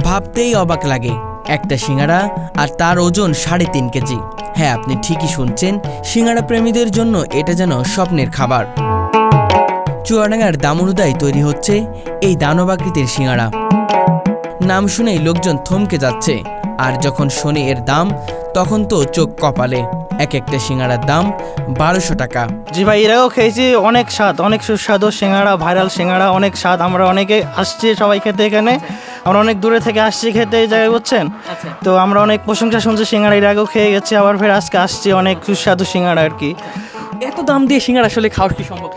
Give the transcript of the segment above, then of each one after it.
ভাবতেই অবাক লাগে, একটা সিঙ্গাড়া আর তার ওজন 3.5 কেজি। হ্যাঁ, আপনি ঠিকই শুনছেন, সিঙ্গাড়া প্রেমীদের জন্য এটা যেন স্বপ্নের খাবার। চুয়াডাঙ্গার দামুড়ুদায় তৈরি হচ্ছে এই দানবাকৃতির সিঙ্গাড়া। নাম শুনেই লোকজন থমকে যাচ্ছে, আর যখন শোনে এর দাম তখন তো চোখ কপালে। এক একটা সিঙ্গাড়ার দাম 1200 টাকা। জি ভাই, এর আগেও খেয়েছি, অনেক স্বাদ, অনেক সুস্বাদু সিঙ্গাড়া, ভাইরাল সিঙ্গাড়া, অনেক স্বাদ। আমরা অনেকে আসছি সবাই খেতে এখানে, আমরা অনেক দূরে থেকে আসছি খেতে এই জায়গায়, বুঝছেন। তো আমরা অনেক প্রশংসা শুনছি সিঙ্গাড়া, এর আগেও খেয়ে গেছি, আবার ফের আজকে আসছি, অনেক সুস্বাদু সিঙ্গাড়া আর কি। এত দাম দিয়ে সিঙ্গাড়া আসলে খাওয়া কি সম্ভব?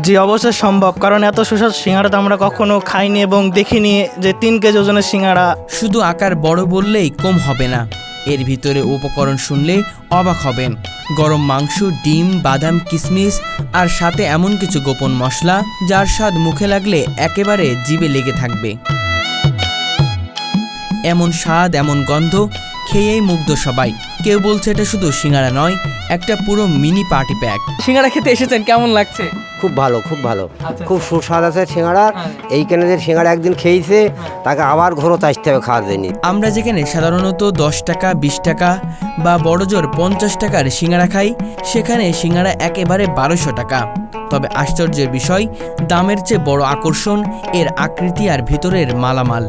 জি অবশ্যই সম্ভব, কারণ এত সুস্বাদু সিঙ্গাড়া তো আমরা কখনো খাইনি এবং দেখিনি, যে 3 কেজি ওজনের সিঙ্গাড়া। শুধু আকার বড় বললেই কম হবে না, এর ভিতরে উপকরণ শুনলে অবাক হবেন। গরম মাংস, ডিম, বাদাম, কিশমিশ আর সাথে এমন কিছু গোপন মশলা যার স্বাদ মুখে লাগলে একেবারে জিভে লেগে থাকবে। এমন স্বাদ, এমন গন্ধ, খেয়েই মুগ্ধ সবাই। কেউ বলছে এটা শুধু সিঙ্গাড়া নয়, একটা পুরো মিনি পার্টি প্যাক। সিঙ্গাড়া খেতে এসেছেন, কেমন লাগছে? খুব ভালো, খুব ভালো, আচ্ছা। খুব সুস্বাদ আছে সিঙ্গাড়ার। এইখানে যে সিঙ্গাড়া একদিন খেয়েছে তাকে আবার ঘোরও আসতে হবে খাওয়ার জন্য। আমরা যেখানে সাধারণত 10 টাকা, 20 টাকা বা বড়জোর 50 টাকার সিঙ্গাড়া খাই, সেখানে সিঙ্গাড়া একেবারে 1200 টাকা। তবে আশ্চর্যের বিষয়, দামের চেয়ে বড় আকর্ষণ এর আকৃতি আর ভিতরের মালামাল।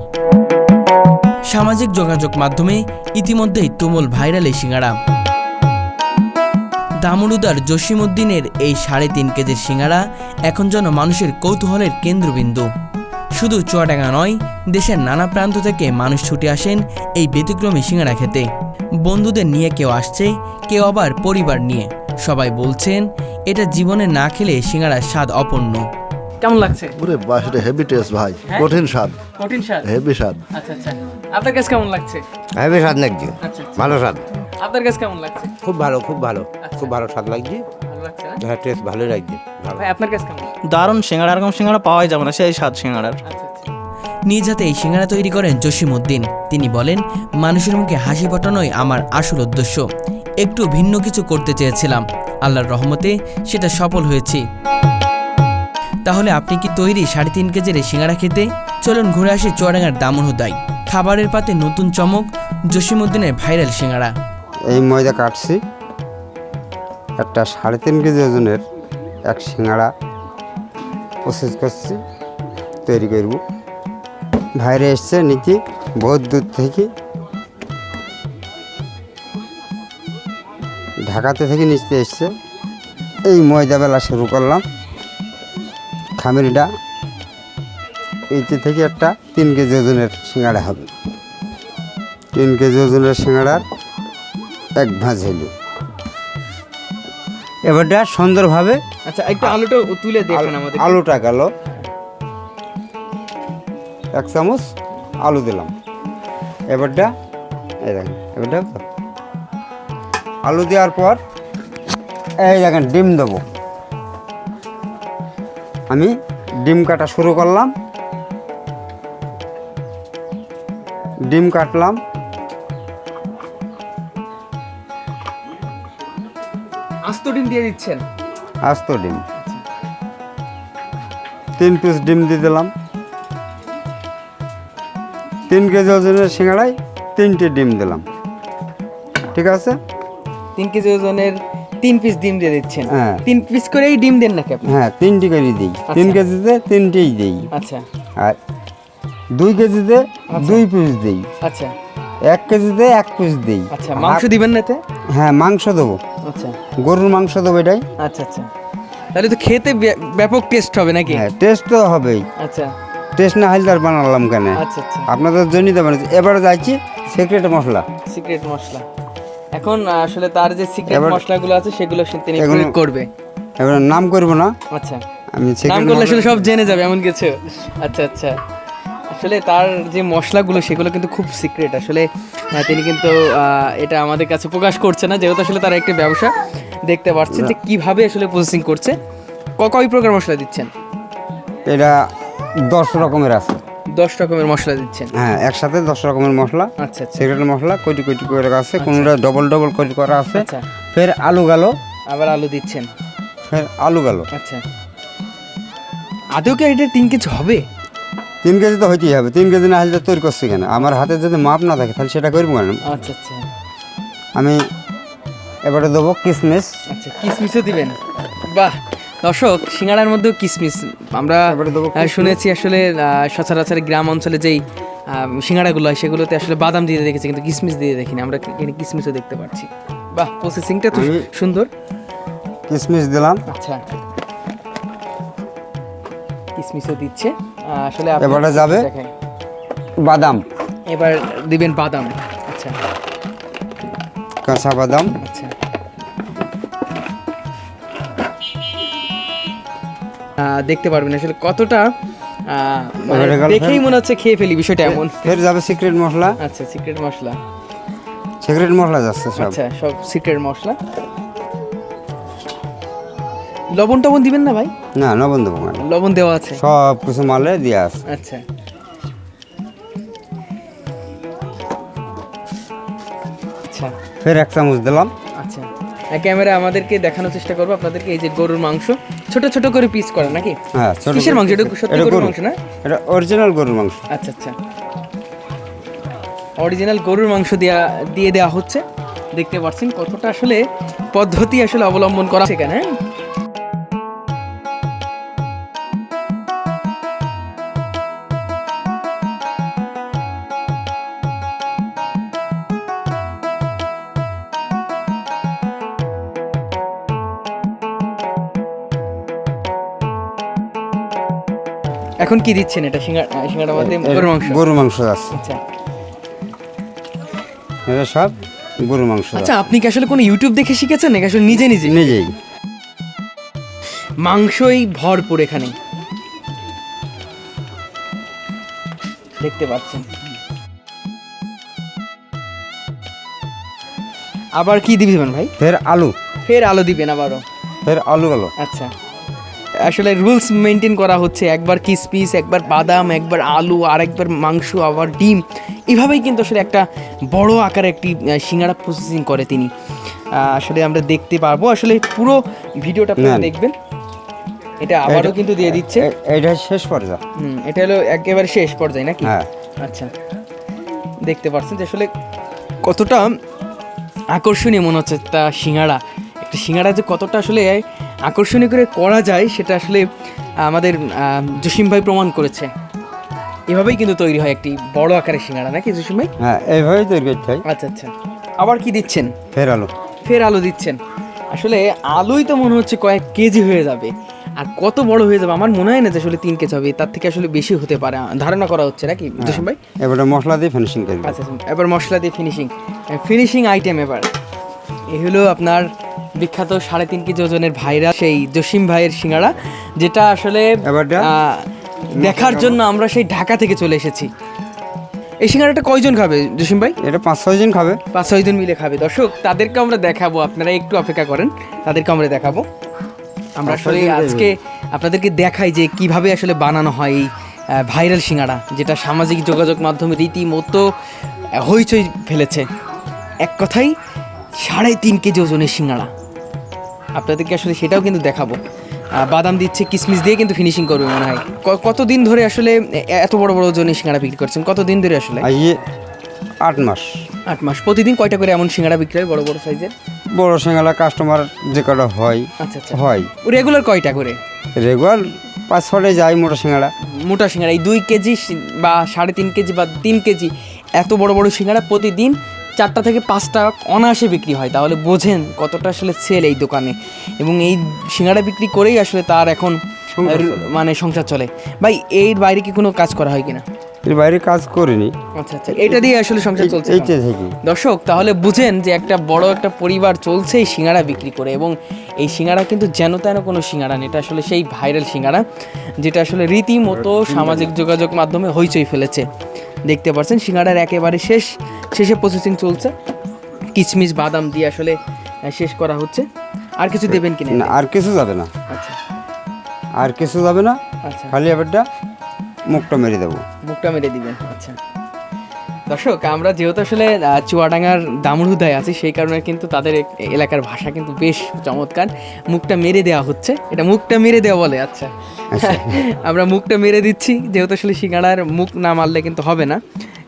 সামাজিক যোগাযোগ মাধ্যমে ইতিমধ্যেই তুমুল ভাইরাল এই সিঙ্গাড়া। দামুড়ুদার জসিমউদ্দিনের এই 3.5 কেজির সিঙ্গাড়া এখন যেন মানুষের কৌতূহলের কেন্দ্রবিন্দু। শুধু চুয়াডাঙ্গা নয়, দেশের নানা প্রান্ত থেকে মানুষ ছুটে আসেন এই ব্যতিক্রমী সিঙ্গাড়া খেতে। বন্ধুদের নিয়ে কেউ আসছে, কেউ আবার পরিবার নিয়ে। সবাই বলছেন এটা জীবনে না খেলে সিঙ্গাড়ার স্বাদ অপূর্ণ। কেমন লাগছে? ওরে বাস, এটা হেভি টেস্ট ভাই, হ্যাঁ? কঠিন স্বাদ, কঠিন স্বাদ। হেভি স্বাদ। আচ্ছা আচ্ছা, আপনার কাছে কেমন লাগছে? হেভি স্বাদ লাগছে, আচ্ছা আচ্ছা। ভালো স্বাদ, আপনার কাছে কেমন লাগছে? খুব ভালো, খুব ভালো, আচ্ছা। খুব ভালো স্বাদ লাগছে। ভালো লাগছে না? হ্যাঁ, টেস্ট ভালোই লাগছে, ভালো। ভাই আপনার কাছে কেমন? দারুণ সিঙ্গাড়া, এরকম সিঙ্গাড়া পাওয়াই যাবে না, সেই স্বাদ সিঙ্গাড়ার। আচ্ছা আচ্ছা। নিজ হাতে এই সিঙ্গাড়া তৈরি করেন জসিমউদ্দিন। তিনি বলেন, মানুষের মুখে হাসি ফোটানোই আমার আসল উদ্দেশ্য। একটু ভিন্ন কিছু করতে চেয়েছিলাম, আল্লাহর রহমতে সেটা সফল হয়েছি। তাহলে আপনি কি তৈরি 3.5 কেজির এই সিঙ্গাড়া খেতে? চলুন ঘুরে আসি চুয়াডাঙ্গার দামুড়হুদায়। খাবারের পাতে নতুন চমক, জসিমউদ্দিনের ভাইরাল সিঙ্গাড়া। এই ময়দা কাটছি, একটা 3.5 কেজি ওজনের এক সিঙ্গাড়া প্রসেস করছি, তৈরি করব। বাইরে এসছে নিচে বহুত দূর থেকে, ঢাকাতে থেকে নিচে এসছে। এই ময়দা বেলা শুরু করলাম, খামিরটা এইটি থেকে একটা 3 কেজি ওজনের সিঙ্গাড়া হবে। 3 কেজি ওজনের সিঙ্গাড়ার এক ভাঁজ হলো। এবারটা সুন্দরভাবে আচ্ছা, একটু আলুটা তুলে দেখেন আমাদের। আলুটা গেল, 1 চামচ আলু দিলাম। এবারটা এই দেখেন, এবারটা আলু দেওয়ার পর এই দেখেন ডিম দেবো। আমি ডিম কাটা শুরু করলাম, ডিম কাটলাম, আস্ত ডিম দিয়ে দিচ্ছেন? আস্ত ডিম 3 পিস ডিম দিয়ে দিলাম। 3 কেজি ওজনের সিঙ্গাড়ায় 3টে ডিম দিলাম, ঠিক আছে। 3 কেজি ওজনের 3 পিস ডিম দিয়ে দিচ্ছেন? হ্যাঁ। 3 পিস করেই ডিম দেন নাকি আপনি? হ্যাঁ, 3টি করে দিই। 3 কেজিতে 3টেই দিই। আচ্ছা আর 2 কেজিতে 2 পিস দিই। আচ্ছা 1 কেজিতে 1 পিস দিই। আচ্ছা। মাংস দিবেন না এতে? হ্যাঁ, মাংস দেবো, আচ্ছা গরুর মাংস দেবো এটাই। আচ্ছা আচ্ছা, তাহলে তো খেতে ব্যাপক টেস্ট হবে নাকি? হ্যাঁ, টেস্ট তো হবেই, আচ্ছা টেস্ট না হলে আর বানালাম কেন? আচ্ছা আচ্ছা। আপনাদের জন্যই তো বানাচ্ছি। এবারে যাচ্ছি সিক্রেট মশলা। সিক্রেট মশলা, এখন আসলে তার যে সিক্রেট এবার- মশলাগুলো আছে সেগুলো তিনি এগুলো- প্রয়োগ করবে। এবারে নাম করবো না, আচ্ছা, আমি নাম সিক্রেট করলে আসলে সব জেনে যাবে এমন কিছু? আচ্ছা আচ্ছা, আসলে তার যে মশলাগুলো সেগুলো কিন্তু খুব সিক্রেট আসলে। তিনি কিন্তু এটা আমাদের কাছে প্রকাশ করছে না, যেহেতু আসলে তার একটি ব্যবসা। দেখতে পাচ্ছেন যে কিভাবে আসলে প্রসেসিং করছে। কয় প্রকার মশলা দিচ্ছেন? এটা 10 রকমের আছে। 10 রকমের মশলা দিচ্ছেন? হ্যাঁ, একসাথে 10 রকমের মশলা, আচ্ছা আচ্ছা সিক্রেট মশলা কোটি কোটি করে আছে, কোনোটা ডবল ডবল কোটি করা আছে। আচ্ছা, ফের আলু গেল, আবার আলু দিচ্ছেন? ফের আলু গেল। আচ্ছা, আদৌ কি এটা 3 কেজি হবে? 3 কেজি তো হইতেই হবে, 3 কেজি না হলে তো তৈরি করছি কেন? আমার হাতে যদি মাপ না থাকে তাহলে সেটা করবো কেন? আচ্ছা আচ্ছা আমি এবারে দেবো কিশমিশ। আচ্ছা, কিসমিসও দিবেন? বাহ, দর্শক সিঙ্গাড়ার মধ্যেও কিসমিস আমরা এবারে দেবো শুনেছি আসলে সচরাচর গ্রাম অঞ্চলে যেই সিঙ্গাড়াগুলো হয় সেগুলোতে আসলে বাদাম দিয়ে দেখেছি, কিন্তু কিসমিস দিয়ে দেখিনি। আমরা এখানে কিসমিসও দেখতে পাচ্ছি। বাহ, প্রসেসিংটা তো আমি- সুন্দর। কিশমিশ দিলাম। আচ্ছা, কিসমিসও দিচ্ছে আসলে আপনার এবারে যাবে দেখাই। বাদাম, এবার দিবেন বাদাম। আচ্ছা কাঁচা বাদাম। আচ্ছা, দেখতে পারবেন আসলে কতটা মানে এবারে গেল দেখেই মনে হচ্ছে খেয়ে ফেলি, বিষয়টা এমন। ফের যাবে সিক্রেট মশলা। আচ্ছা, সিক্রেট মশলা। সিক্রেট মশলা যাচ্ছে সব। আচ্ছা, সব সিক্রেট মশলা। লবণ টবণ দিবেন না ভাই? না, লবণ দেবো না, লবণ দেওয়া আছে। সব কিছু মালে দিয়ে আছে। আচ্ছা, আচ্ছা ফের 1 চামচ দিলাম। আচ্ছা, ক্যামেরা আমাদেরকে দেখানোর চেষ্টা করবো আপনাদেরকে। এই যে গরুর মাংস ছোট ছোট করে পিস করা নাকি? হ্যাঁ, ছোট কিসের করে- মাংস? এটা সত্যি এটা গরুর গরু। মাংস না? এটা অরিজিনাল গরুর মাংস। আচ্ছা আচ্ছা, অরিজিনাল গরুর মাংস দিয়ে দেওয়া হচ্ছে। দেখতে পাচ্ছেন কতটা আসলে পদ্ধতি আসলে অবলম্বন করা সেখানে। হ্যাঁ, এখন কি দিচ্ছেন এটা? সিঙ্গাড়ার মধ্যে গরুর মাংস। গরুর মাংস আছে, আচ্ছা এটা সব গরুর মাংস আছে। আচ্ছা, আপনি কি আসলে কোনো ইউটিউব দেখে শিখেছেন নাকি আসলে নিজে নিজে? নিজেই। মাংসই ভরপুর এখানে দেখতে পাচ্ছেন। আবার কি দিবেন ভাই? ফের আলু, ফের আলু দিবেন আবারও? ফের আলু গেল। আচ্ছা, আসলে রুলস মেনটেন করা হচ্ছে। একবার কিসমিস, একবার বাদাম, একবার আলু, আর একবার মাংস, আবার ডিম। এভাবেই কিন্তু আসলে একটা বড় আকারে একটি সিঙ্গাড়া প্রসেসিং করে তিনি। আসলে আমরা দেখতে পারবো, আসলে পুরো ভিডিওটা আপনারা নেন। দেখবেন। এটা আবারও কিন্তু দিয়ে দিচ্ছে। এইটা শেষ পর্যায়ে। এটা হলো একেবারে শেষ পর্যায়ে নাকি? হ্যাঁ। আচ্ছা, দেখতে পাচ্ছেন যে আসলে কতটা আকর্ষণীয় মনে হচ্ছে তা সিঙ্গাড়া। একটা সিঙ্গাড়া যে কতটা আসলে আকর্ষণীয় করে করা যায় সেটা আসলে আমাদের জসিম ভাই প্রমাণ করেছে। এভাবেই কিন্তু তৈরি হয় একটি বড় আকারের সিঙ্গাড়া নাকি জসিম ভাই? হ্যাঁ, এইভাবেই তৈরি করতে হয়। আচ্ছা আচ্ছা, আবার কি দিচ্ছেন? ফের আলু। ফের আলু দিচ্ছেন। আসলে আলুই তো মনে হচ্ছে কয়েক কেজি হয়ে যাবে। আর কত বড় হয়ে যাবে আমার মনে হয় না যে আসলে 3 কেজি হবে, তার থেকে আসলে বেশি হতে পারে ধারণা করা হচ্ছে নাকি জসিম ভাই? এবারে মশলা দিয়ে ফিনিশিং করবো। আচ্ছা, এবার মশলা দিয়ে ফিনিশিং আইটেম। এবার এই হলো আপনার বিখ্যাত 3.5 কেজি ওজনের ভাইরাল সেই জসিম ভাইয়ের সিঙ্গাড়া, যেটা আসলে এবারটা দেখার জন্য আমরা সেই ঢাকা থেকে চলে এসেছি। এই সিঙ্গাড়াটা কয়জন খাবে জসিম ভাই? এটা 5-6 জন খাবে। 5-6 জন মিলে খাবে। দর্শক, তাদেরকে আমরা দেখাবো, আপনারা একটু অপেক্ষা করেন, তাদেরকে আমরা দেখাবো। আমরা আসলে 5-6 জন আজকে আপনাদেরকে দেখাই যে কিভাবে আসলে বানানো হয় এই ভাইরাল সিঙ্গাড়া, যেটা সামাজিক যোগাযোগ মাধ্যমে রীতিমতো হইচই ফেলেছে। এক কথাই 3.5 কেজি ওজনের সিঙ্গাড়া। আপনাদেরকে আসলে সেটাও কিন্তু দেখাবো। বাদাম দিচ্ছে, কিসমিস দিয়ে কিন্তু ফিনিশিং করবে মনে হয়। কতদিন ধরে আসলে এত বড় বড় ওজনের সিঙ্গাড়া বিক্রি করছেন? কতদিন ধরে আসলে? আর 8 মাস। 8 মাস। প্রতিদিন কয়টা করে এমন সিঙ্গাড়া বিক্রি হয় বড় বড় সাইজের? বড় সিঙ্গালা কাস্টমার যে কটা হয় আচ্ছা আচ্ছা, হয়। রেগুলার কয়টা করে? রেগুলার 5-6 যায় মোটা সিঙ্গাড়া। মোটা সিঙ্গাড়া এই 2 কেজি বা 3.5 কেজি বা 3 কেজি এত বড় বড় সিঙ্গাড়া প্রতিদিন 4টা থেকে 5টা অনায়াসে বিক্রি হয়। তাহলে বোঝেন কতটা আসলে সেল এই দোকানে, এবং এই সিঙ্গাড়া বিক্রি করেই আসলে তার এখন সংসার চলে। মানে সংসার চলে। ভাই, এর বাইরে কি কোনো কাজ করা হয় কিনা? এর বাইরে কাজ করিনি। আচ্ছা আচ্ছা, এটা দিয়ে আসলে সংসার চলছে। এইটা থেকে দর্শক, তাহলে বুঝেন যে একটা বড় একটা পরিবার চলছে এই সিঙ্গাড়া বিক্রি করে, এবং এই সিঙ্গাড়া কিন্তু যেন তেন কোনো সিঙ্গাড়া নেই। এটা আসলে সেই ভাইরাল সিঙ্গাড়া, যেটা আসলে রীতিমতো সামাজিক যোগাযোগ মাধ্যমে হইচই ফেলেছে। দেখতে পাচ্ছেন সিঙ্গাড়ার একেবারে শেষে প্রসেসিং চলছে। কিশমিশ বাদাম দিয়ে আসলে শেষ করা হচ্ছে। আর কিছু দেবেন কিনা? না, আর কিছু যাবে না, আচ্ছা আর কিছু যাবে না। আচ্ছা, খালি এবারটা মুখটা মেরে দেবো। বুকটা মেরে দিবেন। আচ্ছা দর্শক আমরা যেহেতু আসলে চুয়াডাঙ্গার দামুড়হুদায় আছি সেই কারণে কিন্তু তাদের এলাকার ভাষা কিন্তু বেশ চমৎকার। মুখটা মেরে দেওয়া হচ্ছে, এটা মুখটা মেরে দেওয়া বলে। আচ্ছা আমরা মুখটা মেরে দিচ্ছি, যেহেতু আসলে সিঙ্গাড়ার মুখ না মারলে কিন্তু হবে না,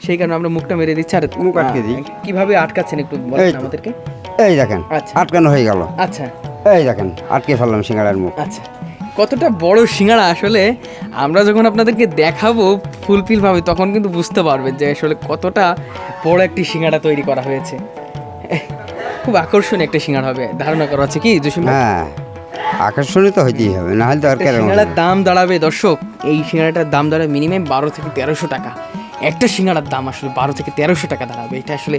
সেই কারণে আমরা মুখটা মেরে দিচ্ছি। আর মুখ আটকে দিই। কিভাবে আটকাচ্ছেন একটু এই বলেন তো। আমাদেরকে। এই দেখেন আচ্ছা। আটকানো হয়ে গেল। আচ্ছা এই দেখেন আটকে ফেললাম সিঙ্গাড়ার মুখ। আচ্ছা, কতটা বড় সিঙ্গাড়া আসলে আমরা যখন আপনাদেরকে দেখাবো ফুলফিল ভাবে তখন কিন্তু বুঝতে পারবেন যে আসলে কতটা বড় একটি সিঙ্গাড়া তৈরি করা হয়েছে। খুব আকর্ষণীয় একটা সিঙ্গাড়া হবে ধারণা করা হচ্ছে কি জসিম ভাই? হ্যাঁ আকর্ষণীয় তো হইতেই হবে, না হলে তো আর কেন সিঙ্গাড়ার দাম দাঁড়াবে দর্শক, এই সিঙ্গাড়াটার দাম দাঁড়াবে মিনিমাম 12 থেকে 1300 টাকা। একটা সিঙ্গাড়ার দাম আসলে 12 থেকে 1300 টাকা দাঁড়াবে, এটা আসলে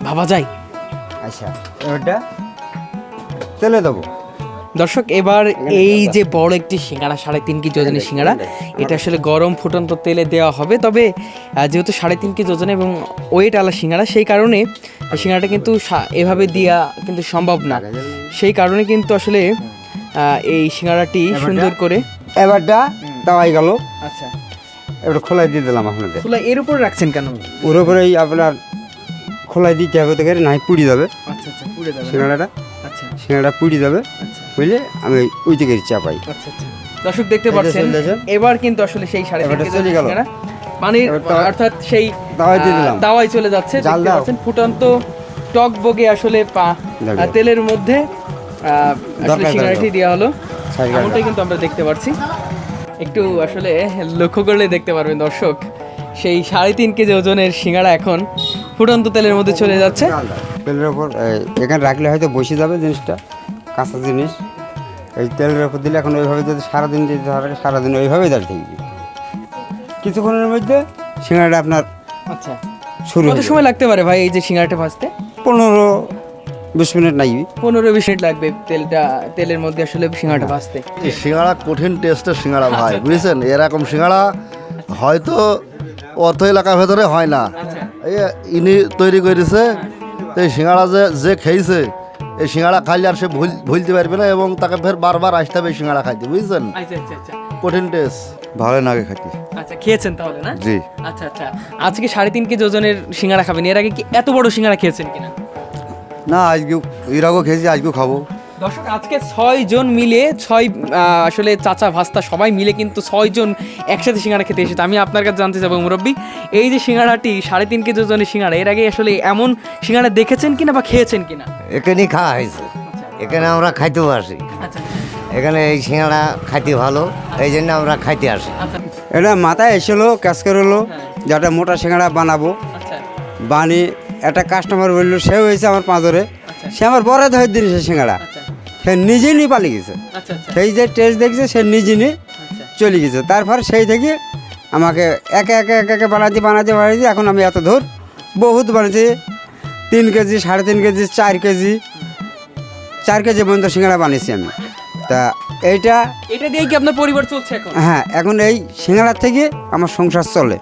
ভাবা যায়? আচ্ছা ওটা তেলে দেবো। দর্শক এবার এই যে বড় একটি সিঙ্গাড়া 3.5 কেজি ওজনের সিঙ্গাড়া, এটা আসলে গরম ফুটন্ত তেলে দেওয়া হবে। তবে যেহেতু 3.5 কেজি ওজনে এবং ওয়েট আলা সিঙ্গাড়া, সেই কারণে সিঙ্গাড়াটা কিন্তু এভাবে দেওয়া কিন্তু সম্ভব না। সেই কারণে কিন্তু আসলে এই সিঙ্গাড়াটি সুন্দর করে এবারটা দেওয়াই গেল। আচ্ছা এবার খোলাই দিয়ে দিলাম আপনাদের। খোলা এর উপর রাখছেন কেন? ওর উপরেই আপনার খোলাই দিতে হবে, তো নাহি পুড়ি যাবে আচ্ছা আচ্ছা পুড়ে যাবে না? সিঙ্গাড়াটা, আচ্ছা সিঙ্গাড়া পুড়ি যাবে আচ্ছা বুঝলে, আমি ওই দিকে চাপাই। আচ্ছা আচ্ছা দর্শক দেখতে এই যে পাচ্ছেন চলতেছে। এবার কিন্তু আসলে সেই 3.5 এবারটা কেজি চলে গেল। সিঙ্গাড়া পানির এবার তাওয়া- অর্থাৎ সেই তাওয়ায় দিয়ে দিলাম। দাওয়ায় চলে যাচ্ছে। জাল দেখতে দাও। পাচ্ছেন ফুটন্ত টক বগে আসলে দেখো। তেলের মধ্যে আসলে দরকার সিঙ্গাড়াটি দরকার। দেওয়া হলো, সাইড গার্ড। এমনটাই কিন্তু আমরা দেখতে পাচ্ছি। একটু আসলে লক্ষ্য করলে দেখতে পারবেন দর্শক, সেই 3.5 কেজি ওজনের সিঙ্গাড়া এখন ফুটন্ত তেলের মধ্যে চলে যাচ্ছে। তেলের ওপর এখানে রাখলে হয়তো বসে যাবে জিনিসটা, কাঁচা জিনিস। এই তেলের ওপর দিলে এখন ওইভাবে যদি সারাদিন দিতে হবে, সারাদিন ওইভাবেই দাঁড়িয়ে থাকবে। কিছুক্ষণের মধ্যে সিঙ্গাড়াটা আপনার আচ্ছা শুরু কত হয়ে সময় লাগতে পারে ভাই এই যে সিঙ্গাড়াটা ভাজতে? 15-20 মিনিট লাগবে। 15-20 মিনিট লাগবে তেলের মধ্যে আসলে সিঙ্গাড়াটা ভাজতে। এই সিঙ্গাড়া কঠিন টেস্টের সিঙ্গাড়া ভাই, বুঝছেন? এরকম সিঙ্গাড়া হয়তো অর্থ এলাকার ভেতরে হয় না। এই ইনি তৈরি করেছে, তো এই সিঙ্গাড়া যে খেয়েছে, এই সিঙ্গাড়া খাইলে আর সে ভুলতে পারবে না, এবং তাকে ফের বারবার আসতে হবে এই সিঙ্গাড়া খাইতে, বুঝছেন? আচ্ছা আচ্ছা আচ্ছা কঠিন টেস্ট। ভালো লাগে খেতে। আচ্ছা খেয়েছেন তাহলে না? জি। আচ্ছা আচ্ছা আজকে 3.5 কেজি ওজনের সিঙ্গাড়া খাবেন, এর আগে কি এত বড় সিঙ্গাড়া খেয়েছেন কিনা? না আজকেও এর আগেও খেয়েছি, আজকেও খাবো। দর্শক আজকে 6 জন মিলে আসলে চাচা ভাস্তা সবাই মিলে কিন্তু 6 জন একসাথে সিঙ্গাড়া খেতে এসেছে। আমি আপনার কাছে জানতে চাবো মুরব্বী, এই যে সিঙ্গাড়াটি 3.5 কেজি ওজনের সিঙ্গাড়া, এর আগে আসলে এমন সিঙ্গাড়া দেখেছেন কিনা বা খেয়েছেন কিনা? এখানেই খাওয়া হয়েছে, এখানে আমরা খাইতেও আসি। আচ্ছা এখানে এই সিঙ্গাড়া খাইতে ভালো, এই জন্য আমরা খাইতে আসি। আচ্ছা এটা মাথায় এসেছিলো ক্যাশকার হলো যেটা মোটা সিঙ্গাড়া বানাবো, আচ্ছা বানিয়ে একটা কাস্টমার বললো, সে হয়েছে আমার পাঁজরে, সে আমার বড় ধরে দিয়েছে সিঙ্গাড়া, আচ্ছা সে নিজে নিয়ে পালিয়ে গেছে। আচ্ছা আচ্ছা সেই যে টেস্ট দেখছে সে নিজে নিয়ে চলে গেছে। তারপর সেই থেকে আমাকে একে একে একে একে বানাতে এখন আমি এত ধর বহুত বানিয়েছি, 3 কেজি 3.5 কেজি 4 কেজি 4 কেজি পর্যন্ত সিঙ্গাড়া বানিয়েছি আমি। তা এইটা এটা দিয়ে কি আপনার পরিবার চলছে এখন? হ্যাঁ, এখন এই সিঙ্গাড়া থেকে আমার সংসার চলে।